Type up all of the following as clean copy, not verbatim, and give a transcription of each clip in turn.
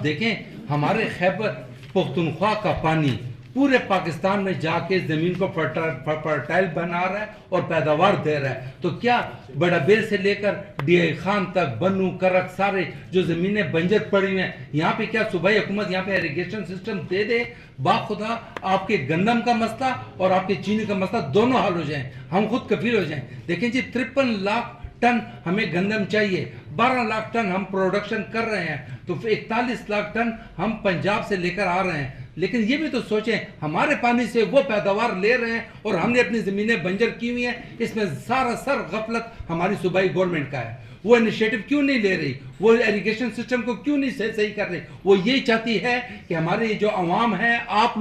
آپ دیکھیں ہمارے خیبر پختونخوا کا پانی پورے پاکستان میں جا کے زمین کو فرٹائل بنا رہا ہے اور پیداوار دے رہا ہے. تو کیا بڑا بیل سے لے کر ڈی آئی خان تک، بنو، کرک، سارے جو زمینیں بنجر پڑی ہوئی ہیں، یہاں پہ کیا صوبائی حکومت یہاں پہ ایریگیشن سسٹم دے دے؟ باخدا آپ کے گندم کا مسئلہ اور آپ کے چینی کا مسئلہ دونوں حل ہو جائیں، ہم خود کفیل ہو جائیں. دیکھیں جی 53 لاکھ ٹن ہمیں گندم چاہیے، 12 لاکھ ٹن ہم پروڈکشن کر رہے ہیں، تو 41 لاکھ ٹن ہم پنجاب سے لے کر آ رہے ہیں. لیکن یہ بھی تو سوچیں ہمارے پانی سے وہ پیداوار لے رہے ہیں اور ہم نے اپنی زمینیں بنجر کی ہوئی ہیں. اس میں سارا سر غفلت ہماری صوبائی گورنمنٹ کا ہے. وہ انیشیٹو کیوں نہیں لے رہی؟ وہ ایریگیشن سسٹم کو کیوں نہیں صحیح کر رہی؟ وہ یہی چاہتی ہے کہ ہمارے جو عوام ہیں، آپ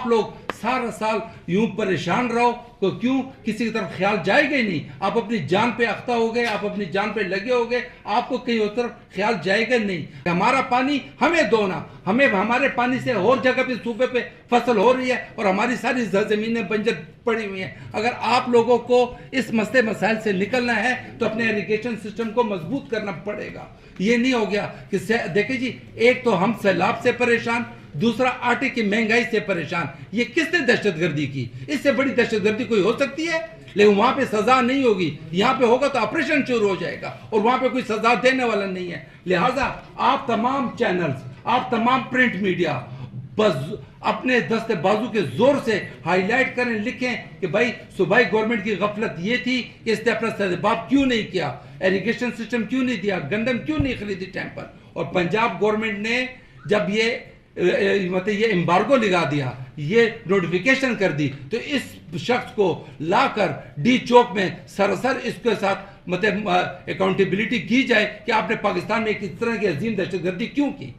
لوگ سارا سال یوں پریشان رہو. تو کیوں کسی کی طرف خیال جائے گا ہی نہیں؟ آپ اپنی جان پہ اختہ ہو گئے، آپ اپنی جان پہ لگے ہو گئے، آپ کو کہیں اور طرف خیال جائے گا نہیں. ہمارا پانی ہمیں دونا، ہمیں ہمارے پانی سے اور جگہ پہ صوبے پہ فصل ہو رہی ہے اور ہماری ساری زمینیں بنجر پڑی ہوئی ہیں. اگر آپ لوگوں کو اس مسئلے مسائل سے نکلنا ہے تو اپنے ایریگیشن سسٹم کو مضبوط کرنا پڑے گا. یہ نہیں ہو گیا کہ دیکھیں جی، ایک تو ہم سیلاب سے پریشان، دوسرا آٹے کی مہنگائی سے پریشان. یہ کس نے دہشت گردی کی؟ اس سے بڑی دہشت گردی کوئی ہو سکتی ہے؟ لیکن وہاں پہ سزا نہیں ہوگی، یہاں پہ ہوگا تو آپریشن شروع ہو جائے گا اور وہاں پہ کوئی سزا دینے والا نہیں ہے. لہٰذا آپ تمام چینلز، آپ تمام پرنٹ میڈیا اپنے دست بازو کے زور سے ہائی لائٹ کریں، لکھیں کہ بھائی صوبائی گورنمنٹ کی غفلت یہ تھی کہ اس نے اپنا استحباب کیوں نہیں کیا، ایریگیشن سسٹم کیوں نہیں دیا، گندم کیوں نہیں خریدی ٹائم پر. اور پنجاب گورنمنٹ نے جب یہ امبارگو لگا دیا، یہ نوٹیفیکیشن کر دی، تو اس شخص کو لا کر ڈی چوک میں سراسر اس کے ساتھ اکاؤنٹیبلٹی کی جائے کہ آپ نے پاکستان میں ایک اس طرح کی عظیم دہشت گردی کیوں کی.